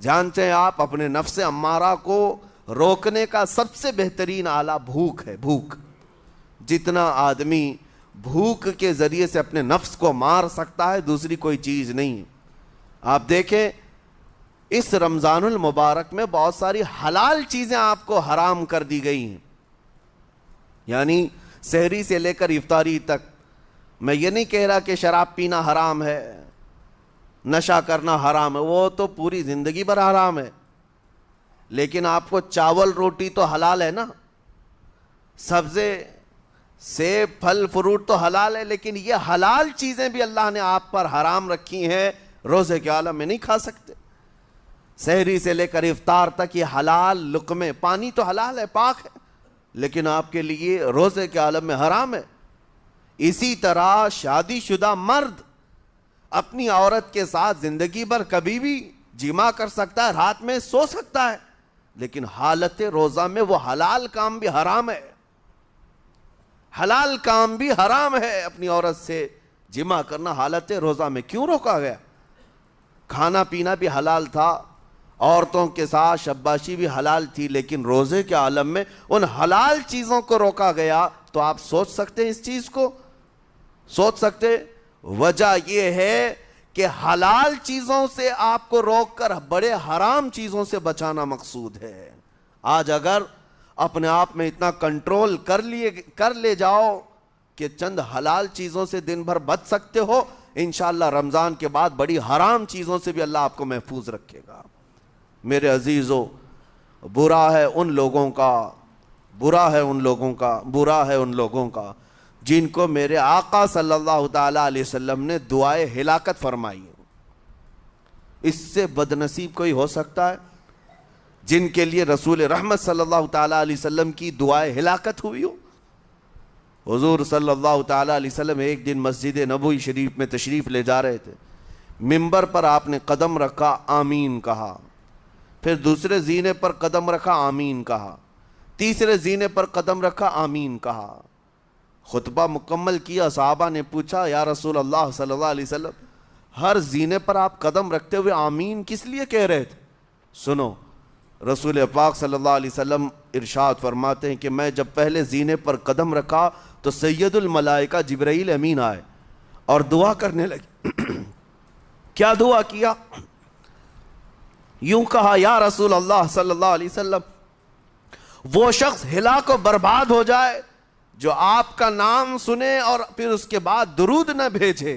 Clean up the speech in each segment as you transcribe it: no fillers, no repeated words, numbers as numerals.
جانتے ہیں آپ اپنے نفس امارہ کو روکنے کا سب سے بہترین آلہ بھوک ہے. بھوک. جتنا آدمی بھوک کے ذریعے سے اپنے نفس کو مار سکتا ہے دوسری کوئی چیز نہیں. آپ دیکھیں اس رمضان المبارک میں بہت ساری حلال چیزیں آپ کو حرام کر دی گئی ہیں. یعنی سحری سے لے کر افطاری تک. میں یہ نہیں کہہ رہا کہ شراب پینا حرام ہے, نشہ کرنا حرام ہے, وہ تو پوری زندگی بھر حرام ہے. لیکن آپ کو چاول روٹی تو حلال ہے نا, سبزے سیب پھل فروٹ تو حلال ہے, لیکن یہ حلال چیزیں بھی اللہ نے آپ پر حرام رکھی ہیں, روزے کے عالم میں نہیں کھا سکتے. سحری سے لے کر افطار تک یہ حلال لقمے, پانی تو حلال ہے, پاک ہے, لیکن آپ کے لیے روزے کے عالم میں حرام ہے. اسی طرح شادی شدہ مرد اپنی عورت کے ساتھ زندگی بھر کبھی بھی جمع کر سکتا ہے, رات میں سو سکتا ہے, لیکن حالت روزہ میں وہ حلال کام بھی حرام ہے. حلال کام بھی حرام ہے, اپنی عورت سے جمع کرنا حالت روزہ میں کیوں روکا گیا؟ کھانا پینا بھی حلال تھا, عورتوں کے ساتھ شباشی بھی حلال تھی, لیکن روزے کے عالم میں ان حلال چیزوں کو روکا گیا. تو آپ سوچ سکتے ہیں اس چیز کو, سوچ سکتے. وجہ یہ ہے کہ حلال چیزوں سے آپ کو روک کر بڑے حرام چیزوں سے بچانا مقصود ہے. آج اگر اپنے آپ میں اتنا کنٹرول کر لے جاؤ کہ چند حلال چیزوں سے دن بھر بچ سکتے ہو, انشاءاللہ رمضان کے بعد بڑی حرام چیزوں سے بھی اللہ آپ کو محفوظ رکھے گا. میرے عزیزو, برا ہے ان لوگوں کا جن کو میرے آقا صلی اللہ تعالی علیہ وسلم نے دعائے ہلاکت فرمائی. اس سے بدنصیب کوئی ہو سکتا ہے جن کے لیے رسول رحمت صلی اللہ تعالی علیہ وسلم کی دعائے ہلاکت ہوئی ہو؟ حضور صلی اللہ تعالی علیہ وسلم ایک دن مسجد نبوی شریف میں تشریف لے جا رہے تھے. منبر پر آپ نے قدم رکھا, آمین کہا, پھر دوسرے زینے پر قدم رکھا, آمین کہا, تیسرے زینے پر قدم رکھا, آمین کہا. خطبہ مکمل کیا, صحابہ نے پوچھا یا رسول اللہ صلی اللہ علیہ وسلم, ہر زینے پر آپ قدم رکھتے ہوئے آمین کس لیے کہہ رہے تھے؟ سنو, رسول پاک صلی اللہ علیہ وسلم ارشاد فرماتے ہیں کہ میں جب پہلے زینے پر قدم رکھا تو سید الملائکہ جبرائیل امین آئے اور دعا کرنے لگے. کیا دعا کیا؟ یوں کہا, یا رسول اللہ صلی اللہ علیہ وسلم, وہ شخص ہلاک و برباد ہو جائے جو آپ کا نام سنے اور پھر اس کے بعد درود نہ بھیجے.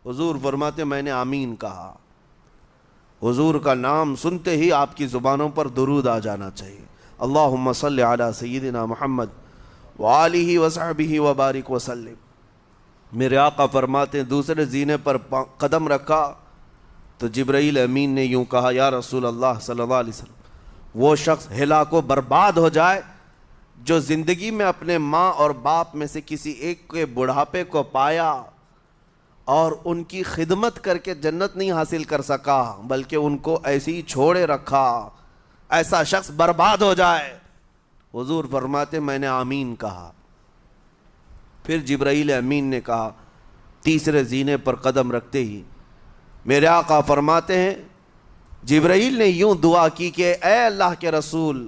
حضور فرماتے میں نے آمین کہا. حضور کا نام سنتے ہی آپ کی زبانوں پر درود آ جانا چاہیے. اللہم صلی علی سیدنا محمد وآلہ وصحبہ وبارک وسلم. میرے آقا فرماتے ہیں دوسرے زینے پر قدم رکھا تو جبرائیل امین نے یوں کہا, یا رسول اللہ صلی اللہ علیہ وسلم, وہ شخص ہلاک و برباد ہو جائے جو زندگی میں اپنے ماں اور باپ میں سے کسی ایک کے بڑھاپے کو پایا اور ان کی خدمت کر کے جنت نہیں حاصل کر سکا بلکہ ان کو ایسے ہی چھوڑے رکھا, ایسا شخص برباد ہو جائے. حضور فرماتے میں نے آمین کہا. پھر جبرائیل امین نے کہا تیسرے زینے پر قدم رکھتے ہی. میرے آقا فرماتے ہیں جبرائیل نے یوں دعا کی کہ اے اللہ کے رسول,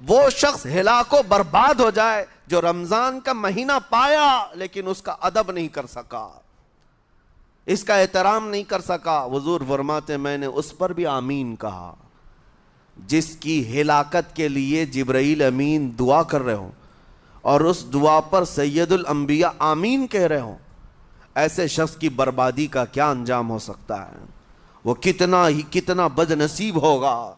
وہ شخص ہلاک و برباد ہو جائے جو رمضان کا مہینہ پایا لیکن اس کا ادب نہیں کر سکا, اس کا احترام نہیں کر سکا. حضور فرماتے میں نے اس پر بھی آمین کہا. جس کی ہلاکت کے لیے جبرائیل امین دعا کر رہے ہوں اور اس دعا پر سید الانبیاء آمین کہہ رہے ہوں, ایسے شخص کی بربادی کا کیا انجام ہو سکتا ہے؟ وہ کتنا بد نصیب ہوگا.